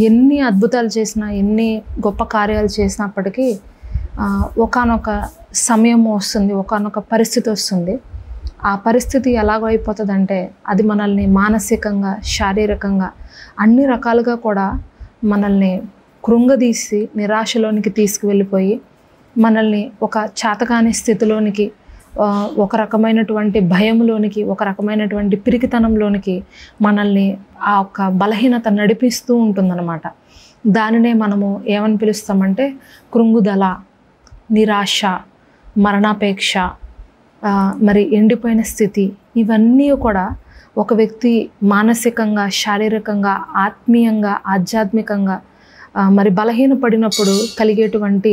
ఎన్ని అద్భుతాలు చేసినా, ఎన్ని గొప్ప కార్యాలు చేసినప్పటికీ ఒకానొక సమయం వస్తుంది, ఒకానొక పరిస్థితి వస్తుంది. ఆ పరిస్థితి ఎలాగో అయిపోతుందంటే అది మనల్ని మానసికంగా, శారీరకంగా అన్ని రకాలుగా కూడా మనల్ని కృంగదీసి నిరాశలోనికి తీసుకువెళ్ళిపోయి మనల్ని ఒక చేతకాని స్థితిలోనికి, ఒక రకమైనటువంటి భయంలోనికి, ఒక రకమైనటువంటి పిరికితనంలోనికి మనల్ని ఆ యొక్క బలహీనత నడిపిస్తూ ఉంటుందన్నమాట. దానినే మనము ఏమని పిలుస్తామంటే కృంగుదల, నిరాశ, మరణాపేక్ష, మరి ఎండిపోయిన స్థితి. ఇవన్నీ కూడా ఒక వ్యక్తి మానసికంగా, శారీరకంగా, ఆత్మీయంగా, ఆధ్యాత్మికంగా మరి బలహీనపడినప్పుడు కలిగేటువంటి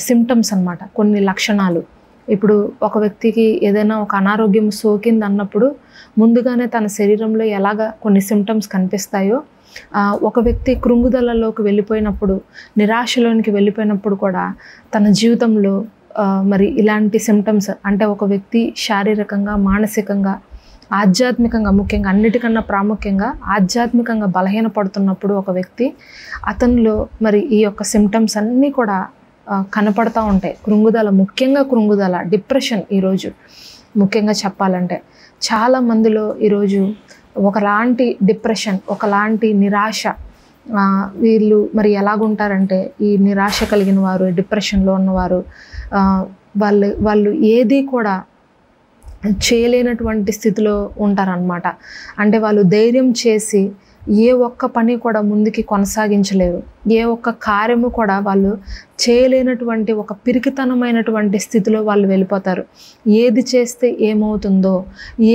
సిమ్టమ్స్ అన్నమాట, కొన్ని లక్షణాలు. ఇప్పుడు ఒక వ్యక్తికి ఏదైనా ఒక అనారోగ్యం సోకింది అన్నప్పుడు ముందుగానే తన శరీరంలో ఎలాగ కొన్ని సిమ్టమ్స్ కనిపిస్తాయో, ఒక వ్యక్తి కృంగుదలలోకి వెళ్ళిపోయినప్పుడు, నిరాశలోనికి వెళ్ళిపోయినప్పుడు కూడా తన జీవితంలో మరి ఇలాంటి సిమ్టమ్స్, అంటే ఒక వ్యక్తి శారీరకంగా, మానసికంగా, ఆధ్యాత్మికంగా, ముఖ్యంగా అన్నిటికన్నా ప్రాముఖ్యంగా ఆధ్యాత్మికంగా బలహీనపడుతున్నప్పుడు ఒక వ్యక్తి, అతనిలో మరి ఈ యొక్క సిమ్టమ్స్ అన్నీ కూడా కనపడతా ఉంటాయి. కృంగుదల, ముఖ్యంగా కృంగుదల, డిప్రెషన్. ఈరోజు ముఖ్యంగా చెప్పాలంటే చాలా మందిలో ఈరోజు ఒకలాంటి డిప్రెషన్, ఒకలాంటి నిరాశ. వీళ్ళు మరి ఎలాగుంటారంటే, ఈ నిరాశ కలిగిన వారు, డిప్రెషన్లో ఉన్నవారు వాళ్ళు ఏది కూడా చేయలేనటువంటి స్థితిలో ఉంటారనమాట. అంటే వాళ్ళు ధైర్యం చేసి ఏ ఒక్క పని కూడా ముందుకి కొనసాగించలేరు, ఏ ఒక్క కార్యము కూడా వాళ్ళు చేయలేనటువంటి ఒక పిరికితనమైనటువంటి స్థితిలో వాళ్ళు వెళ్ళిపోతారు. ఏది చేస్తే ఏమవుతుందో,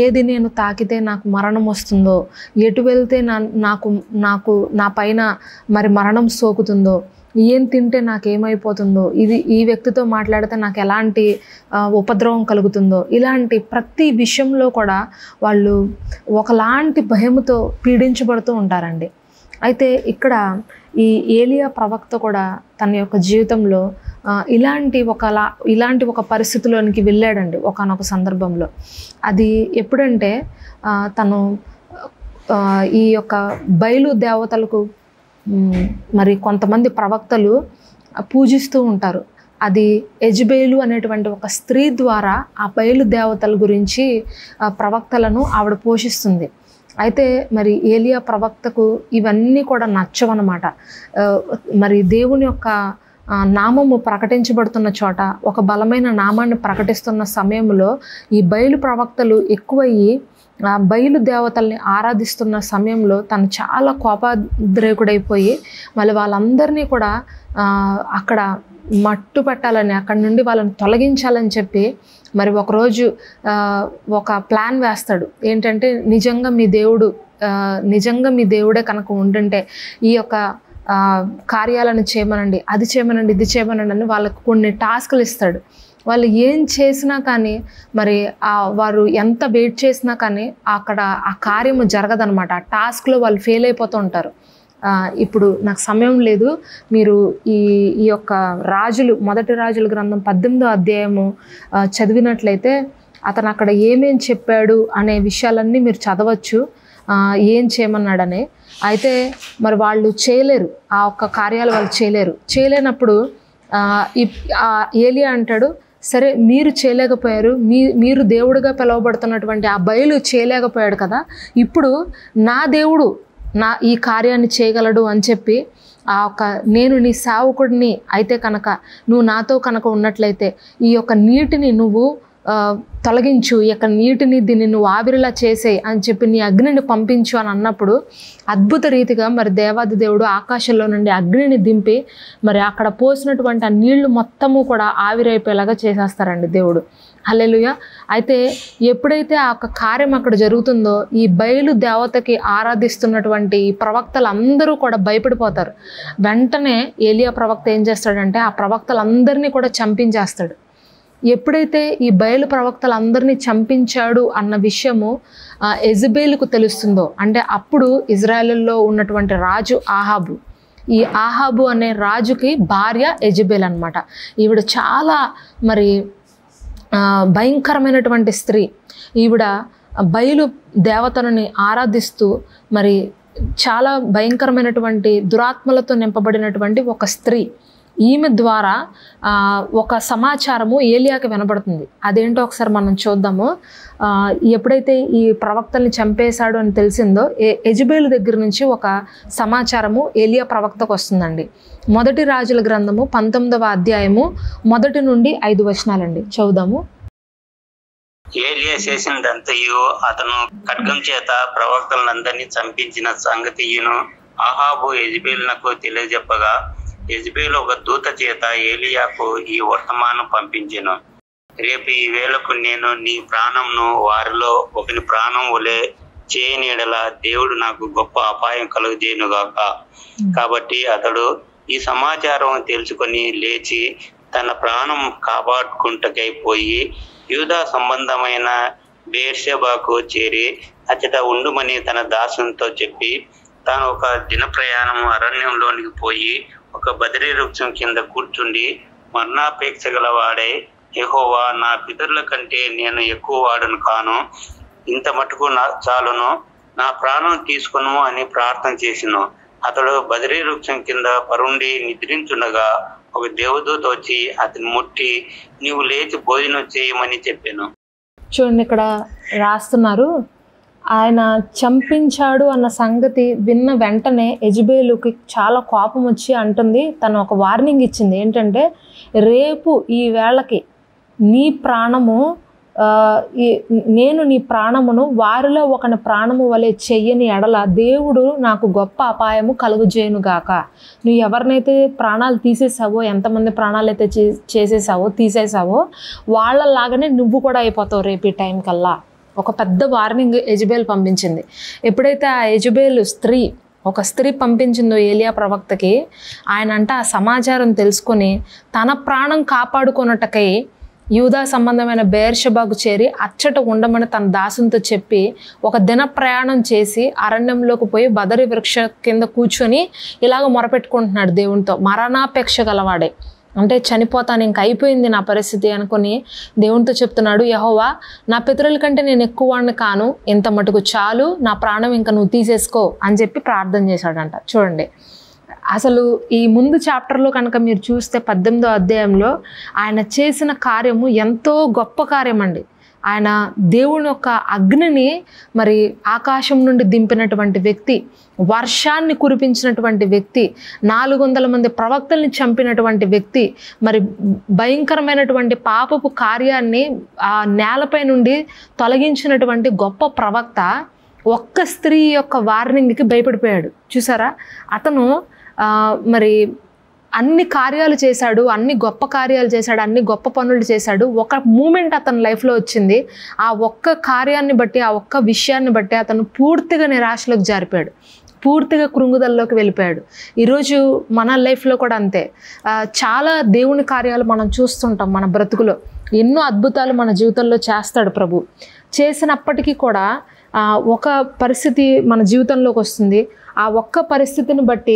ఏది నేను తాకితే నాకు మరణం వస్తుందో, ఎటు వెళ్తే నాకు నా పైన మరి మరణం సోకుతుందో, ఏం తింటే నాకేమైపోతుందో, ఈ వ్యక్తితో మాట్లాడితే నాకు ఎలాంటి ఉపద్రవం కలుగుతుందో, ఇలాంటి ప్రతి విషయంలో కూడా వాళ్ళు ఒకలాంటి భయముతో పీడించబడుతూ ఉంటారండి. అయితే ఇక్కడ ఈ ఏలియా ప్రవక్త కూడా తన యొక్క జీవితంలో ఇలాంటి ఒక పరిస్థితిలోనికి వెళ్ళాడండి ఒకానొక సందర్భంలో. అది ఎప్పుడంటే తను ఈ యొక్క బయలు దేవతలకు మరి కొంతమంది ప్రవక్తలు పూజిస్తూ ఉంటారు. అది యెజబేలు అనేటువంటి ఒక స్త్రీ ద్వారా ఆ బయలు దేవతల గురించి ప్రవక్తలను ఆవిడ పోషిస్తుంది. అయితే మరి ఏలియా ప్రవక్తకు ఇవన్నీ కూడా నచ్చవన్నమాట. మరి దేవుని యొక్క నామము ప్రకటించబడుతున్న చోట, ఒక బలమైన నామాన్ని ప్రకటిస్తున్న సమయంలో ఈ బయలు ప్రవక్తలు ఎక్కువయ్యి బయలు దేవతల్ని ఆరాధిస్తున్న సమయంలో తను చాలా కోపాద్రేకుడైపోయి మళ్ళీ వాళ్ళందరినీ కూడా అక్కడ మట్టు పెట్టాలని, అక్కడి నుండి వాళ్ళని తొలగించాలని చెప్పి మరి ఒకరోజు ఒక ప్లాన్ వేస్తాడు. ఏంటంటే, నిజంగా మీ దేవుడే కనుక ఉంటుంటే ఈ యొక్క కార్యాలను చేయమనండి, అది చేయమనండి, ఇది చేయమనండి అని వాళ్ళకు కొన్ని టాస్కులు ఇస్తాడు. వాళ్ళు ఏం చేసినా కానీ, మరి వారు ఎంత వెయిట్ చేసినా కానీ అక్కడ ఆ కార్యము జరగదనమాట. ఆ టాస్క్లో వాళ్ళు ఫెయిల్ అయిపోతూ ఉంటారు. ఇప్పుడు నాకు సమయం లేదు, మీరు ఈ యొక్క మొదటి రాజుల గ్రంథం 18వ అధ్యాయము చదివినట్లయితే అతను అక్కడ ఏమేం చెప్పాడు అనే విషయాలన్నీ మీరు చదవచ్చు, ఏం చేయమన్నాడని. అయితే మరి వాళ్ళు చేయలేరు, ఆ ఒక్క కార్యాలు వాళ్ళు చేయలేనప్పుడు ఏలియా అంటాడు, సరే మీరు చేయలేకపోయారు, మీరు దేవుడిగా పిలువబడుతున్నటువంటి ఆ బయలు చేయలేకపోయాడు కదా, ఇప్పుడు నా దేవుడు ఈ కార్యాన్ని చేయగలడు అని చెప్పి నేను నీ సేవకుడిని అయితే కనుక, నువ్వు నాతో కనుక ఉన్నట్లయితే ఈ యొక్క నీటిని నువ్వు తొలగించు, ఈ యొక్క నీటిని దీన్ని నువ్వు ఆవిరిలా చేసేయి అని చెప్పి నీ అగ్నిని పంపించు అని అన్నప్పుడు అద్భుత రీతిగా మరి దేవాది దేవుడు ఆకాశంలో నుండి అగ్నిని దింపి మరి అక్కడ పోసినటువంటి ఆ నీళ్లు మొత్తము కూడా ఆవిరైపోయేలాగా చేసేస్తారండి దేవుడు. హల్లెలూయా. అయితే ఎప్పుడైతే ఆ యొక్క కార్యం అక్కడ జరుగుతుందో, ఈ బయలు దేవతకి ఆరాధిస్తున్నటువంటి ఈ ప్రవక్తలందరూ కూడా భయపడిపోతారు. వెంటనే ఏలియా ప్రవక్త ఏం చేస్తాడంటే ఆ ప్రవక్తలందరినీ కూడా చంపించేస్తాడు. ఎప్పుడైతే ఈ బయలు ప్రవక్తలందరినీ చంపించాడు అన్న విషయము యెజబేలుకు తెలుస్తుందో, అంటే అప్పుడు ఇజ్రాయేలులో ఉన్నటువంటి రాజు ఆహాబు, ఈ ఆహాబు అనే రాజుకి భార్య యెజబేల్ అన్నమాట. ఈవిడ చాలా మరి భయంకరమైనటువంటి స్త్రీ. ఈవిడ బయలు దేవతలని ఆరాధిస్తూ మరి చాలా భయంకరమైనటువంటి దురాత్మలతో నింపబడినటువంటి ఒక స్త్రీ. ఈమె ద్వారా ఒక సమాచారము ఏలియాకి వినబడుతుంది. అదేంటో ఒకసారి మనం చూద్దాము. ఎప్పుడైతే ఈ ప్రవక్తల్ని చంపేశాడు అని తెలిసిందో యెజబేలు దగ్గర నుంచి ఒక సమాచారము ఏలియా ప్రవక్తకు వస్తుందండి. మొదటి రాజుల గ్రంథము 19వ అధ్యాయము 1 నుండి 5 వచనాలండి, చదువుదాము. ఏలియా చేసినదంతయు అతను ఖడ్గం చేత ప్రవక్తలందరినీ చంపించిన సంగతియును అహాబు యెజబేలునకు తెలియజెప్పగా, యెజబేలు ఒక దూత చేత ఏలియాకు ఈ వర్తమానం పంపించెను. రేపు ఈ వేళకు నేను నీ ప్రాణంను వారిలో ఒకని ప్రాణం వలె చేయని యెడల దేవుడు నాకు గొప్ప అపాయం కలుగజేయునుగాక. కాబట్టి అతడు ఈ సమాచారం తెలుసుకొని లేచి తన ప్రాణం కాపాడుకుంటకై పోయి యూదా సంబంధమైన బెయేర్షెబాకు చేరి అచ్చట ఉండుమని తన దాసునితో చెప్పి, తాను ఒక దిన ప్రయాణం అరణ్యంలోనికి పోయి ఒక బదరీ వృక్షం కింద కూర్చుండి మరణాపేక్ష గలవాడై, యెహోవా, నా పితరుల కంటే నేను ఎక్కువ వాడను కాను, ఇంత మటుకు చాలును, నా ప్రాణం తీసుకును అని ప్రార్థన చేసిను. అతడు బదరీ వృక్షం కింద పరుండి నిద్రించుండగా ఒక దేవదూత వచ్చి అతని ముట్టి, నీవు లేచి భోజనం చేయమని చెప్పాను. చూడండి, ఇక్కడ రాస్తున్నారు, ఆయన చంపించాడు అన్న సంగతి విన్న వెంటనే యెజబేలుకి చాలా కోపం వచ్చి అంటుంది, తను ఒక వార్నింగ్ ఇచ్చింది. ఏంటంటే, రేపు ఈ వేళకి నీ ప్రాణము నేను నీ ప్రాణమును వారిలో ఒకని ప్రాణము వలె చెయ్యని ఎడల దేవుడు నాకు గొప్ప అపాయము కలుగజేయునుగాక. నువ్వు ఎవరినైతే ప్రాణాలు తీసేసావో, ఎంతమంది ప్రాణాలు అయితే తీసేసావో వాళ్ళలాగానే నువ్వు కూడా అయిపోతావు రేపు ఈ టైం కల్లా. ఒక పెద్ద వార్నింగ్ యెజబేలు పంపించింది. ఎప్పుడైతే ఆ యెజబేలు ఒక స్త్రీ పంపించిందో ఏలియా ప్రవక్తకి, ఆయన అంటే ఆ సమాచారం తెలుసుకొని తన ప్రాణం కాపాడుకొనుటకై యూదా సంబంధమైన బెయేర్షెబాకు చేరి అచ్చట ఉండమని తన దాసునితో చెప్పి ఒక దిన ప్రయాణం చేసి అరణ్యంలోకి పోయి బదరి వృక్ష కింద కూర్చొని ఇలాగ మొరపెట్టుకుంటున్నాడు దేవునితో. మరణాపేక్ష గలవాడే, అంటే చనిపోతాను, ఇంక అయిపోయింది నా పరిస్థితి అనుకుని దేవునితో చెప్తున్నాడు, యెహోవా, నా పితరుల కంటే నేను ఎక్కువ వాడిని కాను, ఇంత మటుకు చాలు, నా ప్రాణం ఇంకా నువ్వు తీసేసుకో అని చెప్పి ప్రార్థన చేశాడంట. చూడండి, అసలు ఈ ముందు చాప్టర్లో కనుక మీరు చూస్తే 18వ అధ్యాయంలో ఆయన చేసిన కార్యము ఎంతో గొప్ప కార్యం అండి. ఆయన దేవుని యొక్క అగ్నిని మరి ఆకాశం నుండి దింపినటువంటి వ్యక్తి, వర్షాన్ని కురిపించినటువంటి వ్యక్తి, 400 మంది ప్రవక్తల్ని చంపినటువంటి వ్యక్తి, మరి భయంకరమైనటువంటి పాపపు కార్యాన్ని ఆ నేలపై నుండి తొలగించినటువంటి గొప్ప ప్రవక్త ఒక్క స్త్రీ యొక్క వార్నింగ్కి భయపడిపోయాడు. చూసారా, అతను మరి అన్ని కార్యాలు చేశాడు, అన్ని గొప్ప కార్యాలు చేశాడు, అన్ని గొప్ప పనులు చేశాడు. ఒక మూమెంట్ అతని లైఫ్లో వచ్చింది. ఆ ఒక్క కార్యాన్ని బట్టి, ఆ ఒక్క విషయాన్ని బట్టి అతను పూర్తిగా నిరాశలోకి జారిపోయాడు, పూర్తిగా కృంగుదలలోకి వెళ్ళిపోయాడు. ఈరోజు మన లైఫ్లో కూడా అంతే. చాలా దేవుని కార్యాలు మనం చూస్తుంటాం. మన బ్రతుకులో ఎన్నో అద్భుతాలు మన జీవితంలో చేస్తాడు ప్రభు. చేసినప్పటికీ కూడా ఒక పరిస్థితి మన జీవితంలోకి వస్తుంది. ఆ ఒక్క పరిస్థితిని బట్టి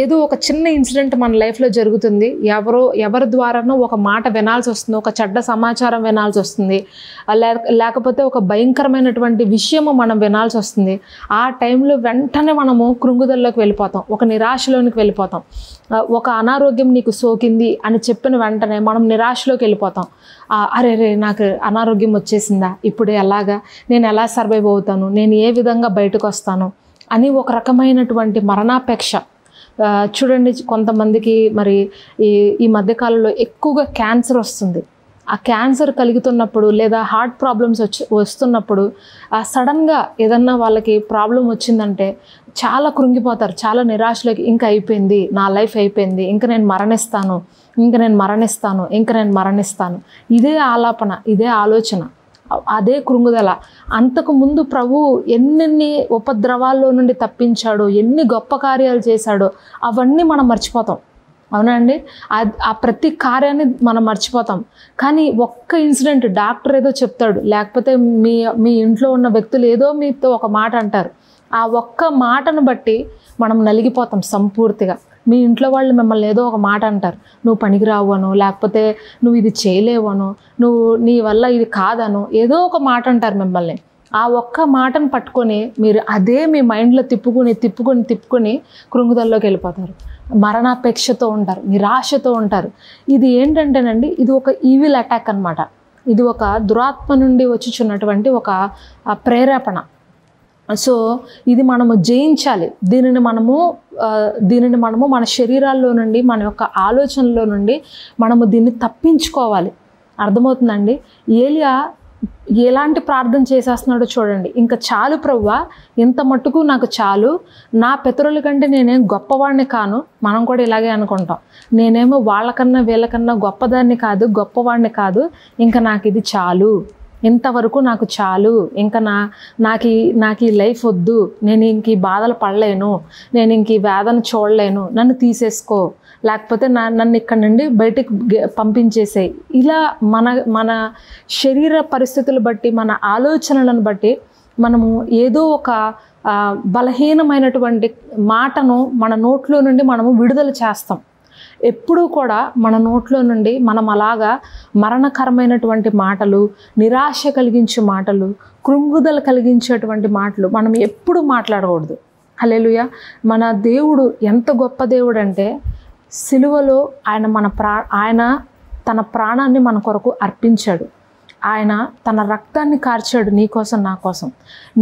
ఏదో ఒక చిన్న ఇన్సిడెంట్ మన లైఫ్లో జరుగుతుంది. ఎవరి ద్వారానో ఒక మాట వినాల్సి వస్తుంది, ఒక చెడ్డ సమాచారం వినాల్సి వస్తుంది, లేకపోతే ఒక భయంకరమైనటువంటి విషయము మనం వినాల్సి వస్తుంది. ఆ టైంలో వెంటనే మనము కృంగుదల్లోకి వెళ్ళిపోతాం, ఒక నిరాశలోనికి వెళ్ళిపోతాం. ఒక అనారోగ్యం నీకు సోకింది అని చెప్పిన వెంటనే మనం నిరాశలోకి వెళ్ళిపోతాం. అరే నాకు అనారోగ్యం వచ్చేసిందా, ఇప్పుడు ఎలాగా, నేను ఎలా సర్వైవ్ అవుతాను, నేను ఏ విధంగా బయటకు వస్తాను అని ఒక రకమైనటువంటి మరణాపేక్ష. చూడండి, కొంతమందికి మరి ఈ మధ్యకాలంలో ఎక్కువగా క్యాన్సర్ వస్తుంది. ఆ క్యాన్సర్ కలుగుతున్నప్పుడు లేదా హార్ట్ ప్రాబ్లమ్స్ వస్తున్నప్పుడు సడన్గా ఏదన్నా వాళ్ళకి ప్రాబ్లం వచ్చిందంటే చాలా కృంగిపోతారు, చాలా నిరాశలోకి, ఇంకా అయిపోయింది, నా లైఫ్ అయిపోయింది, ఇంకా నేను మరణిస్తాను. ఇదే ఆలాపన, ఇదే ఆలోచన, అదే కృంగుదల. అంతకుముందు ప్రభు ఎన్నెన్ని ఉపద్రవాల్లో నుండి తప్పించాడో, ఎన్ని గొప్ప కార్యాలు చేశాడో అవన్నీ మనం మర్చిపోతాం. అవునా అండి? ఆ ప్రతి కార్యాన్ని మనం మర్చిపోతాం. కానీ ఒక్క ఇన్సిడెంట్, డాక్టర్ ఏదో చెప్తాడు, లేకపోతే మీ ఇంట్లో ఉన్న వ్యక్తులు ఏదో మీతో ఒక మాట అంటారు, ఆ ఒక్క మాటను బట్టి మనం నలిగిపోతాం సంపూర్తిగా. మీ ఇంట్లో వాళ్ళు మిమ్మల్ని ఏదో ఒక మాట అంటారు, నువ్వు పనికిరావు అనో, లేకపోతే నువ్వు ఇది చేయలేవనో, నీ వల్ల ఇది కాదనో, ఏదో ఒక మాట అంటారు మిమ్మల్ని. ఆ ఒక్క మాటను పట్టుకొని మీరు అదే మీ మైండ్లో తిప్పుకొని కృంగుదల్లోకి వెళ్ళిపోతారు. మరణాపేక్షతో ఉంటారు, నిరాశతో ఉంటారు. ఇది ఏంటంటేనండి, ఇది ఒక ఈవిల్ అటాక్ అన్నమాట. ఇది ఒక దురాత్మ నుండి వచ్చుచున్నటువంటి ఒక ప్రేరేపణ. సో ఇది మనము జయించాలి. దీనిని మనము మన శరీరాల్లో నుండి, మన యొక్క ఆలోచనలో నుండి మనము దీన్ని తప్పించుకోవాలి. అర్థమవుతుందండి? ఏలియా ఎలాంటి ప్రార్థన చేసేస్తున్నాడో చూడండి. ఇంకా చాలు ప్రభువా, ఇంత మట్టుకు నాకు చాలు, నా పితరుల కంటే నేనేం గొప్పవాడిని కాను. మనం కూడా ఇలాగే అనుకుంటాం, నేనేమో వాళ్ళకన్నా వీళ్ళకన్నా గొప్పదాన్ని కాదు, గొప్పవాడిని కాదు, ఇంకా నాకు ఇది చాలు, ఇంతవరకు నాకు చాలు, ఇంకా నాకు ఈ లైఫ్ వద్దు, నేను ఇంక ఈ బాధలు పడలేను, నేను ఇంక ఈ వేదన చూడలేను, నన్ను తీసేసుకో, లేకపోతే నన్ను ఇక్కడ నుండి బయటికి పంపించేసేయి. ఇలా మన శరీర పరిస్థితులు బట్టి, మన ఆలోచనలను బట్టి మనము ఏదో ఒక బలహీనమైనటువంటి మాటను మన నోట్లో నుండి మనము విడుదల చేస్తాం. ఎప్పుడూ కూడా మన నోట్లో నుండి మనం అలాగా మరణకరమైనటువంటి మాటలు, నిరాశ కలిగించే మాటలు, కృంగుదల కలిగించేటువంటి మాటలు మనం ఎప్పుడు మాట్లాడకూడదు. హల్లెలూయా. మన దేవుడు ఎంత గొప్ప దేవుడు అంటే, సిలువలో ఆయన తన ప్రాణాన్ని మన కొరకు అర్పించాడు. ఆయన తన రక్తాన్ని కార్చాడు నీ కోసం, నా కోసం.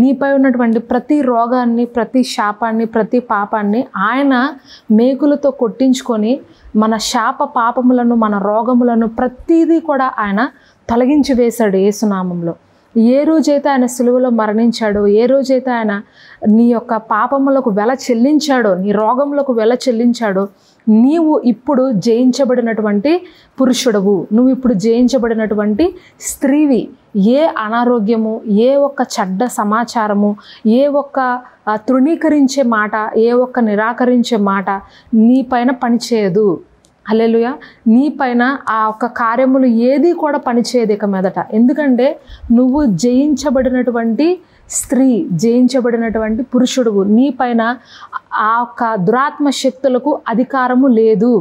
నీపై ఉన్నటువంటి ప్రతి రోగాన్ని, ప్రతి శాపాన్ని, ప్రతి పాపాన్ని ఆయన మేకులతో కొట్టించుకొని మన శాప పాపములను, మన రోగములను ప్రతిదీ కూడా ఆయన తొలగించి వేశాడు యేసునామంలో. ఏ రోజైతే ఆయన సిలువలో మరణించాడో, ఏ రోజైతే ఆయన నీ యొక్క పాపములకు వెల చెల్లించాడో, నీ రోగములకు వెల చెల్లించాడో, నీవు ఇప్పుడు జయించబడినటువంటి పురుషుడవు, నువ్వు ఇప్పుడు జయించబడినటువంటి స్త్రీవి. ఏ అనారోగ్యము, ఏ ఒక్క చెడ్డ సమాచారము, ఏ ఒక్క తృణీకరించే మాట, ఏ ఒక్క నిరాకరించే మాట నీ పైన పనిచేయదు. హల్లెలూయా. నీ పైన ఆ ఒక్క కార్యములు ఏది కూడా పనిచేయదు ఇక మీదట. ఎందుకంటే నువ్వు జయించబడినటువంటి స్త్రీ, జయించబడినటువంటి పురుషుడువు. నీ పైన ఆ ఒక్క దురాత్మ శక్తులకు అధికారము లేదు.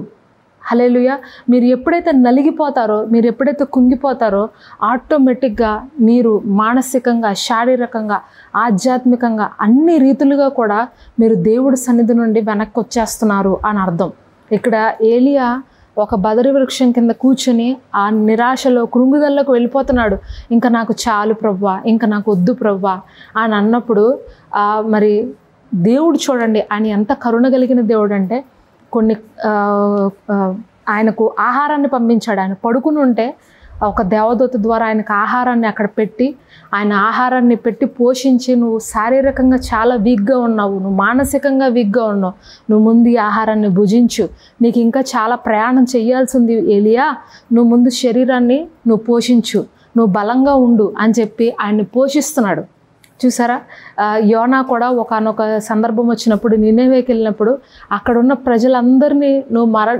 హల్లెలూయా. మీరు ఎప్పుడైతే నలిగిపోతారో, మీరు ఎప్పుడైతే కుంగిపోతారో, ఆటోమేటిక్గా మీరు మానసికంగా, శారీరకంగా, ఆధ్యాత్మికంగా అన్ని రీతులుగా కూడా మీరు దేవుడి సన్నిధి నుండి వెనక్కి వచ్చేస్తున్నారు అని అర్థం. ఇక్కడ ఏలియా ఒక బదరి వృక్షం కింద కూర్చుని ఆ నిరాశలో, కృంగుదల్లోకి వెళ్ళిపోతున్నాడు. ఇంకా నాకు చాలు ప్రభువా, ఇంకా నాకు వద్దు ప్రభువా అని అన్నప్పుడు మరి దేవుడు చూడండి, ఆయన ఎంత కరుణ కలిగిన దేవుడు అంటే, ఆయనకు ఆహారాన్ని పంపించాడు. ఆయన పడుకుని ఉంటే ఒక దేవదూత ద్వారా ఆయనకు ఆహారాన్ని అక్కడ పెట్టి, ఆయన ఆహారాన్ని పెట్టి పోషించి, నువ్వు శారీరకంగా చాలా వీక్గా ఉన్నావు, నువ్వు మానసికంగా వీక్గా ఉన్నావు, నువ్వు ముందు ఈ ఆహారాన్ని భుజించు, నీకు ఇంకా చాలా ప్రయాణం చేయాల్సింది ఏలియా, నువ్వు ముందు శరీరాన్ని నువ్వు పోషించు, నువ్వు బలంగా ఉండు అని చెప్పి ఆయన్ని పోషిస్తున్నాడు. చూసారా? యోనా కూడా ఒకానొక సందర్భం వచ్చినప్పుడు, నినెవేకి వెళ్ళినప్పుడు అక్కడున్న ప్రజలందరినీ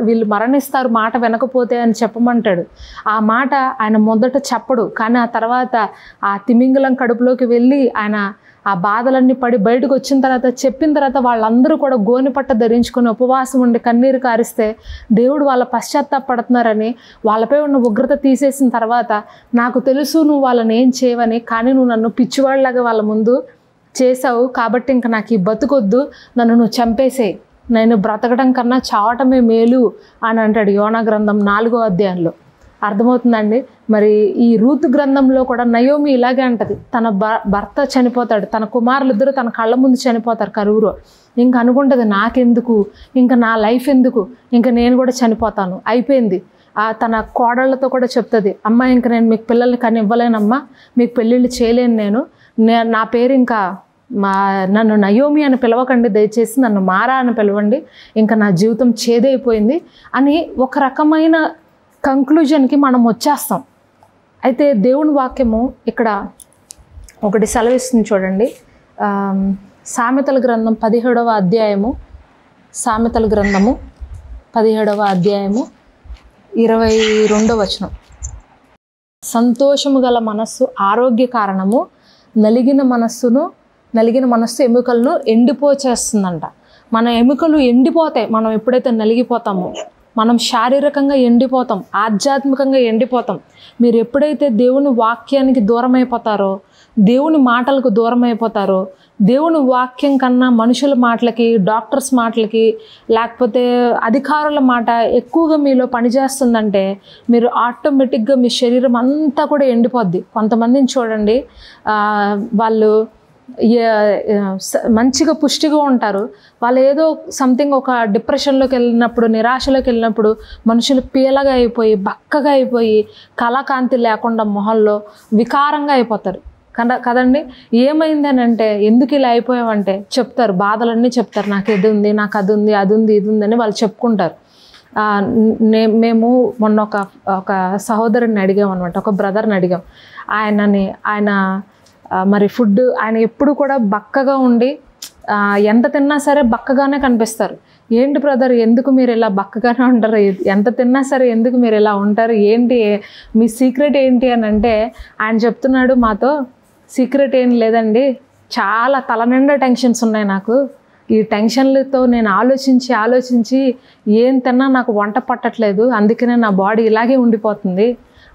వీళ్ళు మరణిస్తారు మాట వినకపోతే అని చెప్పమంటాడు. ఆ మాట ఆయన మొదట చెప్పడు, కానీ ఆ తర్వాత ఆ తిమింగలం కడుపులోకి వెళ్ళి ఆయన ఆ బాధలన్నీ పడి బయటకు వచ్చిన తర్వాత చెప్పిన తర్వాత వాళ్ళందరూ కూడా గోనెపట్ట ధరించుకొని ఉపవాసం ఉండి కన్నీరు కారిస్తే దేవుడు వాళ్ళ పశ్చాత్తాపడుతున్నారని, వాళ్ళపై ఉన్న ఉగ్రత తీసేసిన తర్వాత, నాకు తెలుసు నువ్వు వాళ్ళని ఏం చేయవని, కానీ నువ్వు నన్ను పిచ్చివాళ్ళలాగా వాళ్ళ ముందు చేసావు, కాబట్టి ఇంకా నాకు ఈ బతుకొద్దు, నన్ను నువ్వు చంపేసేయి, నేను బ్రతకడం కన్నా చావటమే మేలు అని అంటాడు యోనా గ్రంథం 4వ అధ్యాయంలో. అర్థమవుతుందండి? మరి ఈ రూతు గ్రంథంలో కూడా నయోమి ఇలాగే అంటది. తన భర్త చనిపోతాడు, తన కుమారులిద్దరూ తన కళ్ళ ముందు చనిపోతారు కరువులో. ఇంక అనుకుంటుంది, నాకెందుకు, ఇంకా నా లైఫ్ ఎందుకు, ఇంకా నేను కూడా చనిపోతాను, అయిపోయింది. తన కోడళ్ళతో కూడా చెప్తుంది, అమ్మ ఇంక నేను మీకు పిల్లల్ని కానీ ఇవ్వలేనమ్మా, మీకు పెళ్ళిళ్ళు చేయలేను, నా పేరు ఇంకా నన్ను నయోమి అని పిలవకండి, దయచేసి నన్ను మారా అని పిలవండి, ఇంకా నా జీవితం చేదైపోయింది అని ఒక రకమైన కంక్లూజన్కి మనం వచ్చేస్తాం. అయితే దేవుని వాక్యము ఇక్కడ ఒకటి సెలవిస్తుంది చూడండి. సామెతల గ్రంథం 17వ అధ్యాయము, సామెతల గ్రంథము 17వ అధ్యాయము 22వ వచనం. సంతోషము గల మనస్సు ఆరోగ్య కారణము, నలిగిన మనస్సు ఎముకలను ఎండిపోచేస్తుందంట. మన ఎముకలు ఎండిపోతాయి మనం ఎప్పుడైతే నలిగిపోతామో. మనం శారీరకంగా ఎండిపోతాం, ఆధ్యాత్మికంగా ఎండిపోతాం. మీరు ఎప్పుడైతే దేవుని వాక్యానికి దూరం అయిపోతారో, దేవుని మాటలకు దూరం అయిపోతారో, దేవుని వాక్యం కన్నా మనుషుల మాటలకి, డాక్టర్స్ మాటలకి, లేకపోతే అధికారుల మాట ఎక్కువగా మీలో పనిచేస్తుందంటే మీరు ఆటోమేటిక్గా మీ శరీరం అంతా కూడా ఎండిపోద్ది. కొంతమందిని చూడండి, వాళ్ళు మంచిగా పుష్టిగా ఉంటారు, వాళ్ళు ఏదో సంథింగ్ ఒక డిప్రెషన్లోకి వెళ్ళినప్పుడు, నిరాశలోకి వెళ్ళినప్పుడు మనుషులు పీలగా అయిపోయి, బక్కగా అయిపోయి, కళాకాంతి లేకుండా మొహంలో వికారంగా అయిపోతారు కదండి. ఏమైందని అంటే, ఎందుకు ఇలా అయిపోయావంటే చెప్తారు, బాధలన్నీ చెప్తారు. నాకు ఇది ఉంది, నాకు అది ఉంది, అది ఉంది, ఇది ఉందని వాళ్ళు చెప్పుకుంటారు. మేము మొన్న ఒక సహోదరుని అడిగాం అనమాట, ఒక బ్రదర్ని అడిగాం. ఆయన మరి ఫుడ్, ఆయన ఎప్పుడు కూడా బక్కగా ఉండి ఎంత తిన్నా సరే బక్కగానే కనిపిస్తారు. ఏంటి బ్రదర్, ఎందుకు మీరు ఇలా బక్కగానే ఉంటారు, ఎంత తిన్నా సరే ఎందుకు మీరు ఇలా ఉంటారు, ఏంటి మీ సీక్రెట్ ఏంటి అని అంటే, ఆయన చెప్తున్నాడు మాతో, సీక్రెట్ ఏం లేదండి, చాలా తలనిండా టెన్షన్స్ ఉన్నాయి నాకు. ఈ టెన్షన్లతో నేను ఆలోచించి ఏం తిన్నా నాకు వంట పట్టట్లేదు, అందుకనే నా బాడీ ఇలాగే ఉండిపోతుంది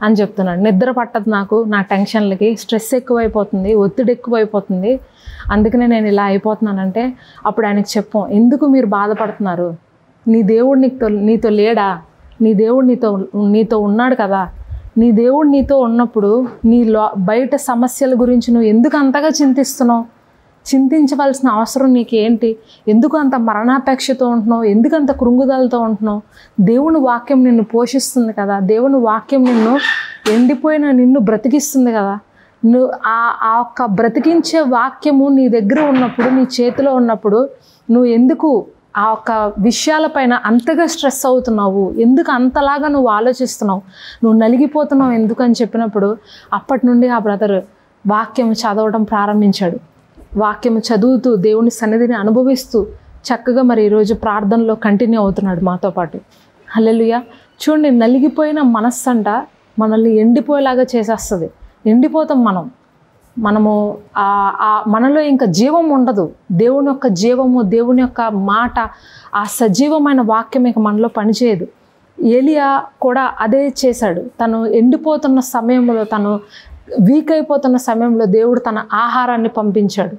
అని చెప్తున్నాడు. నిద్ర పట్టదు నాకు, నా టెన్షన్లకి స్ట్రెస్ ఎక్కువైపోతుంది, ఒత్తిడి ఎక్కువైపోతుంది, అందుకనే నేను ఇలా అయిపోతున్నానంటే, అప్పుడు ఆయనకి చెప్పాం, ఎందుకు మీరు బాధపడుతున్నారు, నీ దేవుడు నీతో లేడా, నీ దేవుడు నీతో ఉన్నాడు కదా. నీ దేవుడు నీతో ఉన్నప్పుడు బయట సమస్యల గురించి నువ్వు ఎందుకు అంతగా చింతిస్తున్నావు? చింతించవలసిన అవసరం నీకేంటి? ఎందుకు అంత మరణాపేక్షతో ఉంటున్నావు? ఎందుకు అంత కృంగుదలతో ఉంటున్నావు? దేవుని వాక్యం నిన్ను పోషిస్తుంది కదా, దేవుని వాక్యం ఎండిపోయిన నిన్ను బ్రతికిస్తుంది కదా. నువ్వు ఆ ఒక్క బ్రతికించే వాక్యము నీ దగ్గర ఉన్నప్పుడు, నీ చేతిలో ఉన్నప్పుడు, నువ్వు ఎందుకు ఆ ఒక్క విషయాలపైన అంతగా స్ట్రెస్ అవుతున్నావు? ఎందుకు అంతలాగా నువ్వు ఆలోచిస్తున్నావు? నువ్వు నలిగిపోతున్నావు ఎందుకు అని చెప్పినప్పుడు, అప్పటి నుండి ఆ బ్రదర్ వాక్యం చదవడం ప్రారంభించాడు. వాక్యం చదువుతూ దేవుని సన్నిధిని అనుభవిస్తూ చక్కగా మరి ఈరోజు ప్రార్థనలో కంటిన్యూ అవుతున్నాడు మాతో పాటు. హల్లెలూయా. చూడండి, నలిగిపోయిన మనస్సు అంట మనల్ని ఎండిపోయేలాగా చేసేస్తుంది. ఎండిపోతాం మనము మనలో ఇంకా జీవం ఉండదు. దేవుని యొక్క జీవము, దేవుని యొక్క మాట, ఆ సజీవమైన వాక్యం ఇక మనలో పనిచేయదు. ఏలియా కూడా అదే చేశాడు. తను ఎండిపోతున్న సమయంలో, తను వీక్ అయిపోతున్న సమయంలో దేవుడు తన ఆహారాన్ని పంపించాడు.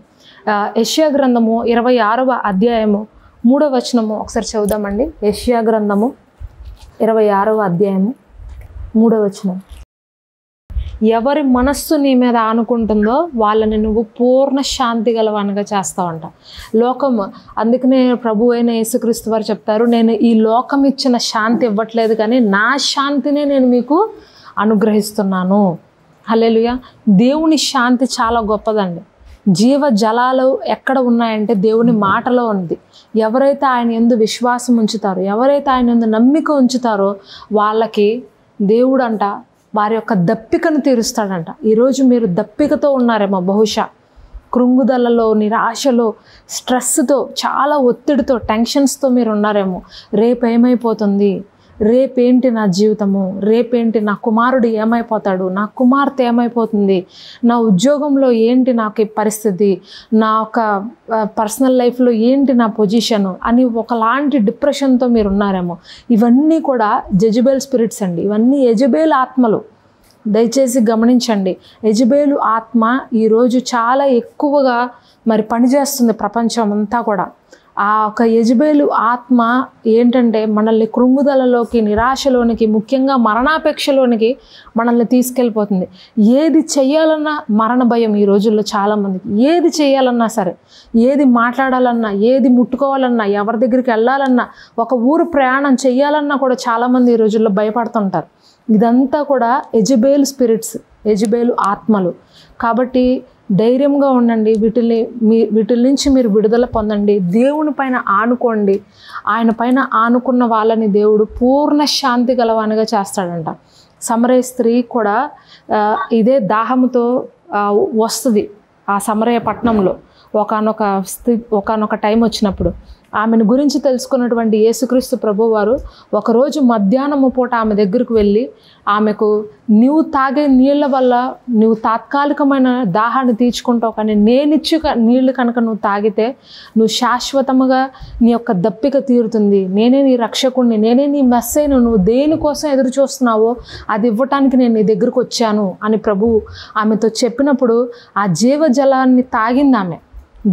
యెషయా గ్రంథము 26వ అధ్యాయము 3వ వచనము ఒకసారి చదువుదామండి. యెషయా గ్రంథము 26వ అధ్యాయము 3వ వచనం. ఎవరి మనస్సు నీ మీద ఆనుకుంటుందో వాళ్ళని నువ్వు పూర్ణ శాంతి గలవానిగా చేస్తావంట. లోకం, అందుకనే ప్రభు అయిన యేసుక్రీస్తు వారు చెప్తారు, నేను ఈ లోకం ఇచ్చిన శాంతి ఇవ్వట్లేదు కానీ నా శాంతినే నేను మీకు అనుగ్రహిస్తున్నాను. హల్లెలూయా. దేవుని శాంతి చాలా గొప్పదండి. జీవ జలాలు ఎక్కడ ఉన్నాయంటే దేవుని మాటలో ఉంది. ఎవరైతే ఆయన యందు విశ్వాసం ఉంచుతారో, ఎవరైతే ఆయన యందు నమ్మిక ఉంచుతారో వాళ్ళకి దేవుడు అంట వారి యొక్క దప్పికను తీరుస్తాడంట. ఈరోజు మీరు దప్పికతో ఉన్నారేమో, బహుశా కృంగుదలలో, నిరాశలో, స్ట్రెస్తో, చాలా ఒత్తిడితో, టెన్షన్స్తో మీరు ఉన్నారేమో. రేపు ఏమైపోతుంది, రేపేంటి నా జీవితము, రేపేంటి నా కుమారుడు ఏమైపోతాడు, నా కుమార్తె ఏమైపోతుంది, నా ఉద్యోగంలో ఏంటి నాకు ఈ పరిస్థితి, నా ఒక పర్సనల్ లైఫ్లో ఏంటి నా పొజిషను అని ఒకలాంటి డిప్రెషన్తో మీరు ఉన్నారేమో. ఇవన్నీ కూడా జెజబెల్ స్పిరిట్స్ అండి. ఇవన్నీ యెజబెల్ ఆత్మలు. దయచేసి గమనించండి. యెజబెలు ఆత్మ ఈరోజు చాలా ఎక్కువగా మరి పనిచేస్తుంది ప్రపంచం అంతా కూడా. ఆ ఒక యెజబెలు ఆత్మ ఏంటంటే మనల్ని కృంగుదలలోకి, నిరాశలోనికి, ముఖ్యంగా మరణాపేక్షలోనికి మనల్ని తీసుకెళ్ళిపోతుంది. ఏది చెయ్యాలన్నా మరణ భయం ఈ రోజుల్లో చాలామందికి. ఏది చేయాలన్నా సరే, ఏది మాట్లాడాలన్నా, ఏది ముట్టుకోవాలన్నా, ఎవరి దగ్గరికి వెళ్ళాలన్నా, ఒక ఊరు ప్రయాణం చేయాలన్నా కూడా చాలామంది ఈ రోజుల్లో భయపడుతుంటారు. ఇదంతా కూడా యెజబెల్ స్పిరిట్స్, యెజబెలు ఆత్మలు. కాబట్టి ధైర్యంగా ఉండండి. వీటి నుంచి మీరు విడుదల పొందండి. దేవుని పైన ఆనుకోండి. ఆయన పైన ఆనుకున్న వాళ్ళని దేవుడు పూర్ణ శాంతి గలవానిగా చేస్తాడంట. సమరయ స్త్రీ కూడా ఇదే దాహంతో వస్తుంది ఆ సమరయ పట్టణంలో. ఒకానొక టైం వచ్చినప్పుడు ఆమెను గురించి తెలుసుకున్నటువంటి యేసుక్రీస్తు ప్రభువారు ఒకరోజు మధ్యాహ్నము పూట ఆమె దగ్గరకు వెళ్ళి ఆమెకు, నువ్వు తాగే నీళ్ళ వల్ల నువ్వు తాత్కాలికమైన దాహాన్ని తీర్చుకుంటావు, కానీ నేనిచ్చు నీళ్లు కనుక నువ్వు తాగితే నువ్వు శాశ్వతముగా నీ యొక్క దప్పిక తీరుతుంది, నేనే నీ రక్షకుడిని, నేనే నీ మెస్సైను, నువ్వు దేనికోసం ఎదురు చూస్తున్నావో అది ఇవ్వటానికి నేను నీ దగ్గరకు వచ్చాను అని ప్రభువు ఆమెతో చెప్పినప్పుడు ఆ జీవజలాన్ని తాగింది. ఆమె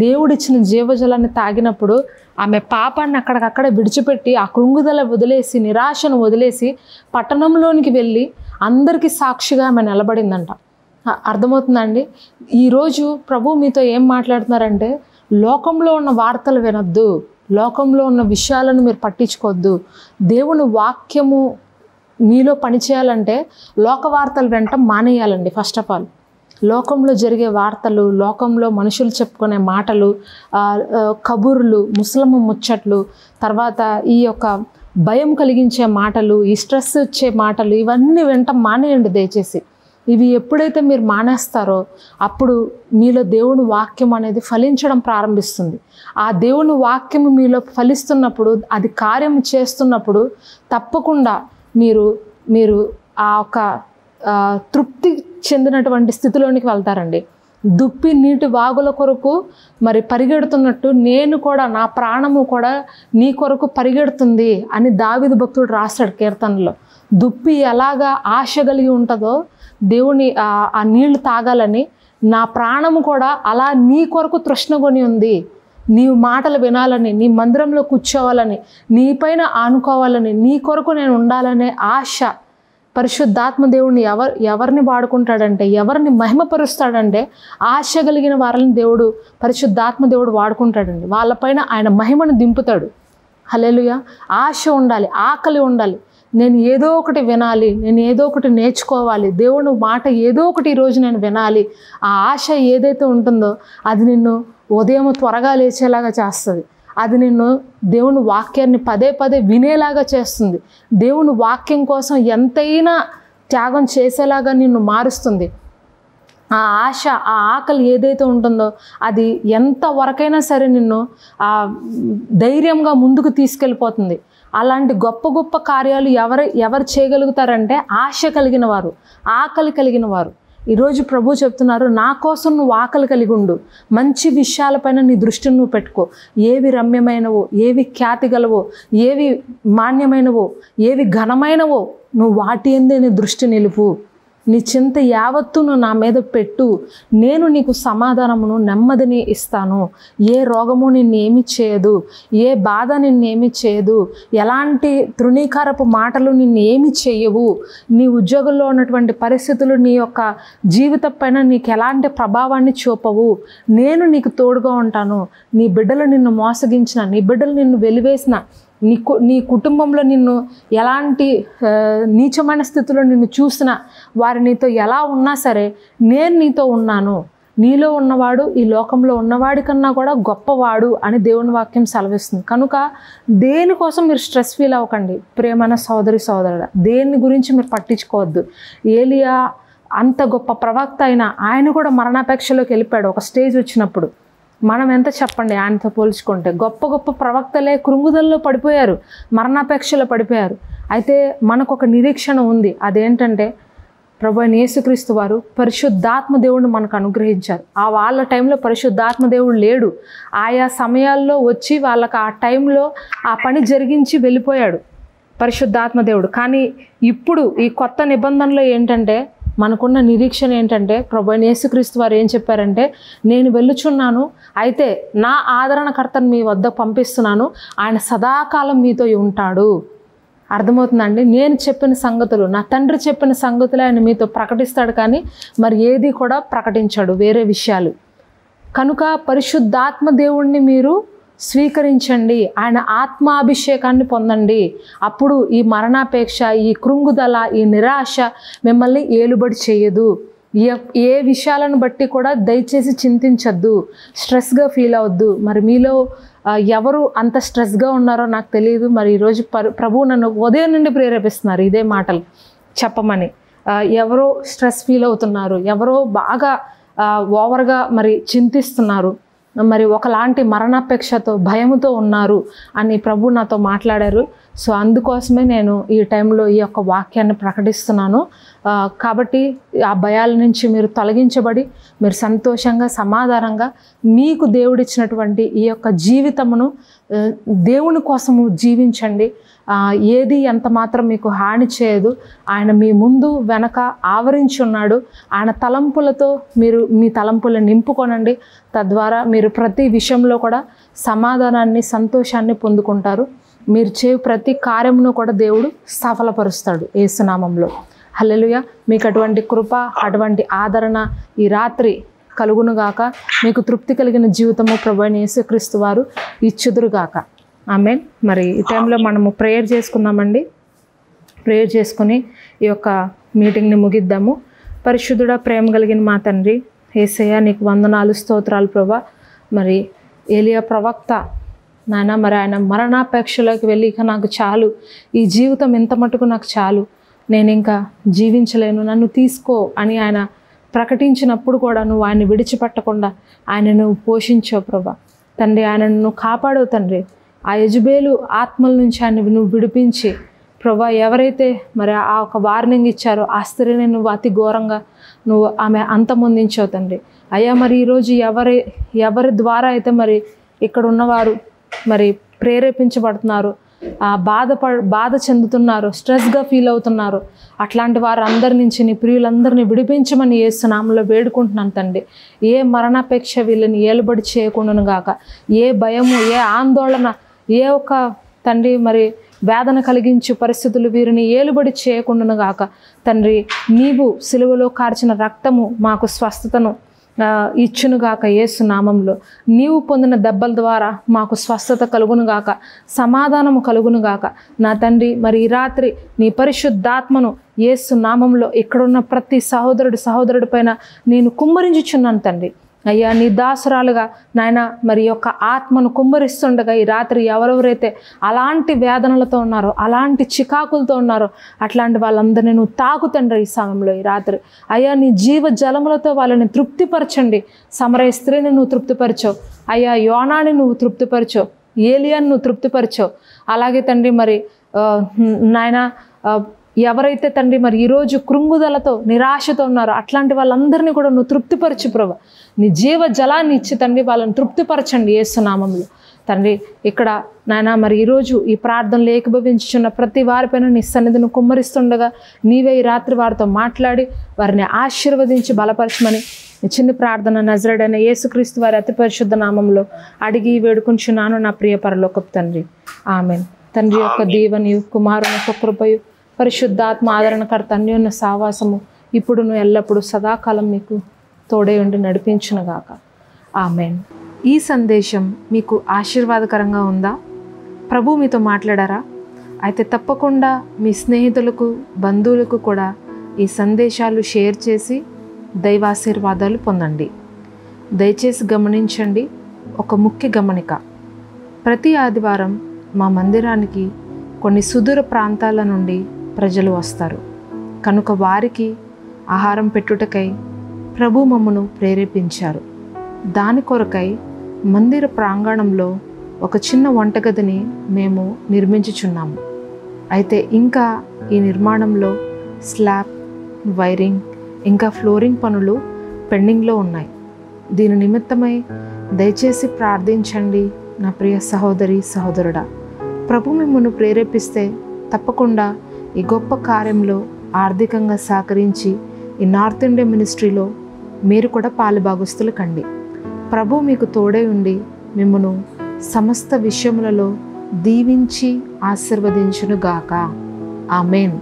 దేవుడిచ్చిన జీవజలాన్ని తాగినప్పుడు ఆమె పాపాన్ని అక్కడికక్కడ విడిచిపెట్టి ఆ కృంగుదల వదిలేసి, నిరాశను వదిలేసి పట్టణంలోనికి వెళ్ళి అందరికీ సాక్షిగా ఆమె నిలబడిందంట. అర్థమవుతుందండి? ఈరోజు ప్రభు మీతో ఏం మాట్లాడుతున్నారంటే, లోకంలో ఉన్న వార్తలు వినొద్దు, లోకంలో ఉన్న విషయాలను మీరు పట్టించుకోవద్దు. దేవుని వాక్యము మీలో పనిచేయాలంటే లోక వార్తలు వెంట మానేయాలండి. ఫస్ట్ ఆఫ్ ఆల్ లోకంలో జరిగే వార్తలు, లోకంలో మనుషులు చెప్పుకునే మాటలు, కబుర్లు, ముసలమ్మ ముచ్చట్లు, తర్వాత ఈ యొక్క భయం కలిగించే మాటలు, ఈ స్ట్రెస్ వచ్చే మాటలు, ఇవన్నీ వెంట మానేయండి దయచేసి. ఇవి ఎప్పుడైతే మీరు మానేస్తారో అప్పుడు మీలో దేవుని వాక్యం అనేది ఫలించడం ప్రారంభిస్తుంది. ఆ దేవుని వాక్యం మీలో ఫలిస్తున్నప్పుడు, అది కార్యం చేస్తున్నప్పుడు తప్పకుండా మీరు ఆ ఒక తృప్తి చెందినటువంటి స్థితిలోనికి వెళ్తారండి. దుప్పి నీటి వాగుల కొరకు మరి పరిగెడుతున్నట్టు నేను కూడా, నా ప్రాణము కూడా నీ కొరకు పరిగెడుతుంది అని దావీదు భక్తుడు రాస్తాడు కీర్తనలో. దుప్పి ఎలాగా ఆశ కలిగి ఉంటుందో దేవుని ఆ నీళ్లు తాగాలని, నా ప్రాణము కూడా అలా నీ కొరకు తృష్ణగొని ఉంది. నీవు మాటలు వినాలని, నీ మందిరంలో కూర్చోవాలని, నీపైన ఆనుకోవాలని, నీ కొరకు నేను ఉండాలనే ఆశ. పరిశుద్ధాత్మ దేవుడిని ఎవరిని వాడుకుంటాడంటే, ఎవరిని మహిమపరుస్తాడంటే ఆశ కలిగిన వారిని పరిశుద్ధాత్మ దేవుడు వాడుకుంటాడండి. వాళ్ళపైన ఆయన మహిమను దింపుతాడు. హల్లెలూయా. ఆశ ఉండాలి, ఆకలి ఉండాలి. నేను ఏదో ఒకటి వినాలి, నేను ఏదో ఒకటి నేర్చుకోవాలి, దేవుని మాట ఏదో ఒకటి ఈరోజు నేను వినాలి. ఆ ఆశ ఏదైతే ఉంటుందో అది నిన్ను ఉదయం త్వరగా లేచేలాగా చేస్తుంది. అది నిన్ను దేవుని వాక్యాన్ని పదే పదే వినేలాగా చేస్తుంది. దేవుని వాక్యం కోసం ఎంతైనా త్యాగం చేసేలాగా నిన్ను మారుస్తుంది. ఆ ఆశ, ఆ ఆకలి ఏదైతే ఉంటుందో అది ఎంతవరకైనా సరే నిన్ను ధైర్యంగా ముందుకు తీసుకెళ్ళిపోతుంది. అలాంటి గొప్ప గొప్ప కార్యాలు ఎవరు చేయగలుగుతారంటే ఆశ కలిగిన వారు, ఆకలి కలిగిన వారు. ఈరోజు ప్రభు చెప్తున్నారు, నా కోసం నువ్వు ఆకలి కలిగి ఉండు, మంచి విషయాలపైన నీ దృష్టిని నువ్వు పెట్టుకో. ఏవి రమ్యమైనవో, ఏవి ఖ్యాతి గలవో, ఏవి మాన్యమైనవో, ఏవి ఘనమైనవో నువ్వు వాటి యందే నీ దృష్టి నిలుపు. నీ చింత యావత్తు నువ్వు నా మీద పెట్టు, నేను నీకు సమాధానమును నెమ్మదిని ఇస్తాను. ఏ రోగము నిన్నేమి చేయదు, ఏ బాధ నిన్నేమి చేయదు, ఎలాంటి తృణీకారపు మాటలు నిన్నేమి చేయవు. నీ ఉద్యోగంలో ఉన్నటువంటి పరిస్థితులు నీ యొక్క జీవితం పైన నీకు ఎలాంటి ప్రభావాన్ని చూపవు. నేను నీకు తోడుగా ఉంటాను. నీ బిడ్డలు నిన్ను మోసగించిన, నీ బిడ్డలు నిన్ను వెలివేసిన, నీ కుటుంబంలో నిన్ను ఎలాంటి నీచమైన స్థితిలో నిన్ను చూసినా, వారు నీతో ఎలా ఉన్నా సరే నేను నీతో ఉన్నాను. నీలో ఉన్నవాడు ఈ లోకంలో ఉన్నవాడి కన్నా కూడా గొప్పవాడు అని దేవుని వాక్యం సెలవిస్తుంది. కనుక దేనికోసం మీరు స్ట్రెస్ ఫీల్ అవ్వకండి ప్రియమైన సోదరి సోదరుడా. దేని గురించి మీరు పట్టించుకోవద్దు. ఏలియా అంత గొప్ప ప్రవక్త అయినా ఆయన కూడా మరణాపేక్షలోకి వెళ్ళిపోయాడు ఒక స్టేజ్ వచ్చినప్పుడు. మనం ఎంత చెప్పండి ఆయనతో పోల్చుకుంటే. గొప్ప గొప్ప ప్రవక్తలే కృంగుదల్లో పడిపోయారు, మరణాపేక్షలో పడిపోయారు. అయితే మనకు ఒక నిరీక్షణ ఉంది. అదేంటంటే ప్రభువైన యేసుక్రీస్తు వారు పరిశుద్ధాత్మ దేవుడిని మనకు అనుగ్రహించారు. వాళ్ళ టైంలో పరిశుద్ధాత్మ దేవుడు లేడు. ఆయా సమయాల్లో వచ్చి వాళ్ళకి ఆ టైంలో ఆ పని జరిగించి వెళ్ళిపోయాడు పరిశుద్ధాత్మ దేవుడు. కానీ ఇప్పుడు ఈ కొత్త నిబంధనలో ఏంటంటే మనకున్న నిరీక్షణ ఏంటంటే ప్రభువైన యేసుక్రీస్తు వారు ఏం చెప్పారంటే, నేను వెళ్ళుచున్నాను, అయితే నా ఆదరణకర్తను మీ వద్ద పంపిస్తున్నాను, ఆయన సదాకాలం మీతో ఉంటాడు. అర్థమవుతుందండి? నేను చెప్పిన సంగతులు, నా తండ్రి చెప్పిన సంగతులు ఆయన మీతో ప్రకటిస్తాడు, కానీ మరి ఏది కూడా ప్రకటించాడు వేరే విషయాలు. కనుక పరిశుద్ధాత్మ దేవుణ్ణి మీరు స్వీకరించండి, ఆయన ఆత్మాభిషేకాన్ని పొందండి. అప్పుడు ఈ మరణాపేక్ష, ఈ కృంగుదల, ఈ నిరాశ మిమ్మల్ని ఏలుబడి చేయదు. ఏ విషయాలను బట్టి కూడా దయచేసి చింతించద్దు, స్ట్రెస్గా ఫీల్ అవ్వద్దు. మరి మీలో ఎవరు అంత స్ట్రెస్గా ఉన్నారో నాకు తెలియదు. మరి ఈరోజు ప్రభువు నన్ను ఉదయం నుండి ప్రేరేపిస్తున్నారు ఇదే మాటలు చెప్పమని. ఎవరో స్ట్రెస్ ఫీల్ అవుతున్నారు, ఎవరో బాగా ఓవర్గా మరి చింతిస్తున్నారు. మరి ఒకలాంటి మరణాపేక్షతో భయముతో ఉన్నారు అని ప్రభు నాతో మాట్లాడారు. సో అందుకోసమే నేను ఈ టైంలో ఈ యొక్క వాక్యాన్ని ప్రకటిస్తున్నాను. కాబట్టి ఆ భయాల నుంచి మీరు తొలగించబడి మీరు సంతోషంగా సమాధానంగా మీకు దేవుడిచ్చినటువంటి ఈ యొక్క జీవితమును దేవుని కోసము జీవించండి. ఏది ఎంత మాత్రం మీకు హాని చేయదు. ఆయన మీ ముందు వెనక ఆవరించి ఉన్నాడు. ఆయన తలంపులతో మీరు మీ తలంపులను నింపుకొనండి. తద్వారా మీరు ప్రతి విషయంలో కూడా సమాధానాన్ని సంతోషాన్ని పొందుకుంటారు. మీరు చేయు ప్రతి కార్యమును కూడా దేవుడు సఫలపరుస్తాడు యేసునామంలో. హల్లెలూయా. మీకు అటువంటి కృప అటువంటి ఆదరణ ఈ రాత్రి కలుగునుగాక. మీకు తృప్తి కలిగిన జీవితము ప్రభువైన యేసుక్రీస్తు వారు ఇచ్చుదురుగాక. ఆమేన్. మరి ఈ టైంలో మనము ప్రేయర్ చేసుకుందామండి. ప్రేయర్ చేసుకుని ఈ యొక్క మీటింగ్ని ముగిద్దాము. పరిశుద్ధుడా, ప్రేమ కలిగిన మా తండ్రి యేసయ్య, నీకు వందనాలు స్తోత్రాలు ప్రభా. మరి ఏలియా ప్రవక్త నాయన, మరి ఆయన మరణాపేక్షలోకి వెళ్ళి ఇక నాకు చాలు, ఈ జీవితం ఎంత మటుకు నాకు చాలు, నేను ఇంకా జీవించలేను, నన్ను తీసుకో అని ఆయన ప్రకటించినప్పుడు కూడా నువ్వు ఆయన్ని విడిచిపెట్టకుండా ఆయనను పోషించావు ప్రభా. తండ్రి, ఆయనను నువ్వు కాపాడవు తండ్రి. ఆ యెజబేలు ఆత్మల నుంచి ఆయన నువ్వు విడిపించి ప్రభా, ఎవరైతే మరి ఆ ఒక వార్నింగ్ ఇచ్చారో ఆ స్త్రీని నువ్వు అతి ఘోరంగా నువ్వు ఆమె అంతమొందించావు తండ్రి. అయ్యా, మరి ఈరోజు ఎవరి ద్వారా అయితే మరి ఇక్కడ ఉన్నవారు మరి ప్రేరేపించబడుతున్నారు, బాధ చెందుతున్నారు, స్ట్రెస్గా ఫీల్ అవుతున్నారు, అట్లాంటి వారందరి నుంచి నీ ప్రియులందరినీ విడిపించమని యేసు నామములో వేడుకుంటున్నాను తండ్రి. ఏ మరణాపేక్ష వీళ్ళని ఏలుబడి చేయకుండాను గాక, ఏ భయము, ఏ ఆందోళన, ఏ ఒక్క తండ్రి మరి వేదన కలిగించు పరిస్థితులు వీరిని ఏలుబడి చేయకుండాను గాక తండ్రి. నీవు సిలువలో కార్చిన రక్తము మాకు స్వస్థతను ఇచ్చునుగాక యేసు నామంలో. నీవు పొందిన దెబ్బల ద్వారా మాకు స్వస్థత కలుగునుగాక, సమాధానము కలుగునుగాక నా తండ్రి. మరి ఈ రాత్రి నీ పరిశుద్ధాత్మను యేసు నామంలో ఇక్కడున్న ప్రతి సహోదరుడి పైన నేను కుమ్మరించుచున్నాను తండ్రి. అయ్యా, నీ దాసురాలుగా నాయన మరి యొక్క ఆత్మను కుమ్మరిస్తుండగా ఈ రాత్రి ఎవరెవరైతే అలాంటి వేదనలతో ఉన్నారో, అలాంటి చికాకులతో ఉన్నారో అట్లాంటి వాళ్ళందరినీ నువ్వు తాకుతండ్రి ఈ సమయంలో ఈ రాత్రి. అయ్యా, నీ జీవ జలములతో వాళ్ళని తృప్తిపరచండి. సమరయ స్త్రీని నువ్వు తృప్తిపరచావు అయ్యా, యోనాని నువ్వు తృప్తిపరచావు, ఏలియాని నువ్వు తృప్తిపరచావు. అలాగే తండ్రి మరి నాయన ఎవరైతే తండ్రి మరి ఈరోజు కృంగుదలతో నిరాశతో ఉన్నారో అట్లాంటి వాళ్ళందరినీ కూడా నువ్వు తృప్తిపరచు ప్రభు. నీ జీవ జలాన్ని ఇచ్చి తండ్రి వాళ్ళని తృప్తిపరచండి యేసు నామములో తండ్రి. ఇక్కడ నాయన మరి ఈరోజు ఈ ప్రార్థనలు ఏకీభవించుచున్న ప్రతి వారిపైన నీ సన్నిధిని కుమ్మరిస్తుండగా నీవే ఈ రాత్రి వారితో మాట్లాడి వారిని ఆశీర్వదించి బలపరచమని చిన్న ప్రార్థన నజరేయుడైన యేసుక్రీస్తు వారి అతి పరిశుద్ధ నామంలో అడిగి వేడుకుంటున్నాను నా ప్రియ పరలోకపు తండ్రి. ఆమేన్. తండ్రి యొక్క దీవెనయు, కుమారుని యొక్క కృపయు, పరిశుద్ధాత్మ ఆదరణకర్త అన్యోన్య సావాసము ఇప్పుడును ఎల్లప్పుడూ సదాకాలం మీకు తోడే ఉండి నడిపించునుగాక. ఆమేన్. ఈ సందేశం మీకు ఆశీర్వాదకరంగా ఉందా? ప్రభు మీతో మాట్లాడారా? అయితే తప్పకుండా మీ స్నేహితులకు, బంధువులకు కూడా ఈ సందేశాలు షేర్ చేసి దైవాశీర్వాదాలు పొందండి. దయచేసి గమనించండి, ఒక ముఖ్య గమనిక. ప్రతి ఆదివారం మా మందిరానికి కొన్ని సుదూర ప్రాంతాల నుండి ప్రజలు వస్తారు కనుక వారికి ఆహారం పెట్టుటకై ప్రభు మమ్మను ప్రేరేపించారు. దాని కొరకై మందిర ప్రాంగణంలో ఒక చిన్న వంటగదిని మేము నిర్మించుచున్నాము. అయితే ఇంకా ఈ నిర్మాణంలో స్లాబ్, వైరింగ్, ఇంకా ఫ్లోరింగ్ పనులు పెండింగ్లో ఉన్నాయి. దీని నిమిత్తమై దయచేసి ప్రార్థించండి నా ప్రియ సహోదరి సహోదరుడా. ప్రభు మిమ్మల్ని ప్రేరేపిస్తే తప్పకుండా ఈ గొప్ప కార్యంలో ఆర్థికంగా సహకరించి ఈ నార్త్ ఇండియా మినిస్ట్రీలో మీరు కూడా పాలుభాగస్తులు కండి. ప్రభు మీకు తోడై ఉండి మిమ్మను సమస్త విషయములలో దీవించి ఆశీర్వదించునుగాక. ఆమేన్.